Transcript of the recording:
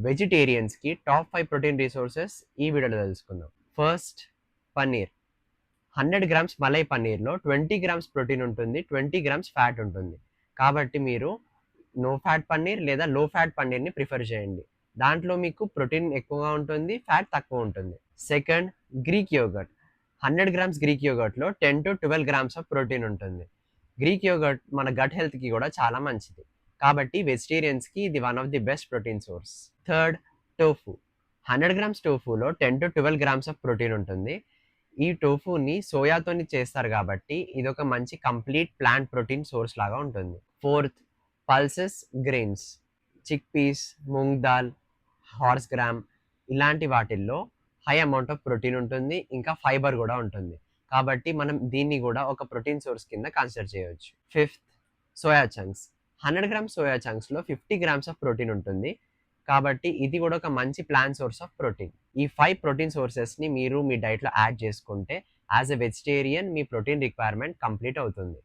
వెజిటేరియన్స్కి top 5 protein resources ఈ వీడియోలో తెలుసుకుందాం. ఫస్ట్, పన్నీర్. 100 గ్రామ్స్ మలై పన్నీర్లో 20 గ్రామ్స్ ప్రోటీన్ ఉంటుంది, 20 గ్రామ్స్ ఫ్యాట్ ఉంటుంది. కాబట్టి మీరు నో ఫ్యాట్ పన్నీర్ లేదా లో ఫ్యాట్ పన్నీర్ని ప్రిఫర్ చేయండి. దాంట్లో మీకు ప్రోటీన్ ఎక్కువగా ఉంటుంది, ఫ్యాట్ తక్కువ ఉంటుంది. Second, Greek yogurt. 100 grams Greek యోగర్ట్లో 10 to 12 గ్రామ్స్ ఆఫ్ ప్రోటీన్ ఉంటుంది. గ్రీక్ యోగర్ట్ మన గట్ హెల్త్కి కూడా చాలా మంచిది. కాబట్టి వెజిటేరియన్స్కి ఇది one of the best protein source. Third, tofu. 100 grams టోఫులో 10 to 12 గ్రామ్స్ ఆఫ్ ప్రోటీన్ ఉంటుంది. ఈ టోఫుని సోయాతోని చేస్తారు కాబట్టి ఇది ఒక మంచి కంప్లీట్ ప్లాంట్ ప్రోటీన్ సోర్స్ లాగా ఉంటుంది. Fourth, pulses grains. Chick peas, moong dal, horse gram ఇలాంటి వాటిల్లో హై అమౌంట్ ఆఫ్ ప్రోటీన్ ఉంటుంది, ఇంకా ఫైబర్ కూడా ఉంటుంది. కాబట్టి మనం దీన్ని కూడా ఒక ప్రోటీన్ సోర్స్ కింద కన్సిడర్ చేయవచ్చు. Fifth, soya chunks. 100 grams soya చంక్స్లో 50 గ్రామ్స్ ఆఫ్ ప్రోటీన్ ఉంటుంది. కాబట్టి ఇది కూడా ఒక మంచి ప్లాంట్ సోర్స్ ఆఫ్ ప్రోటీన్. ఈ 5 ప్రోటీన్ సోర్సెస్ని మీరు మీ డైట్లో యాడ్ చేసుకుంటే as a vegetarian me protein requirement complete అవుతుంది.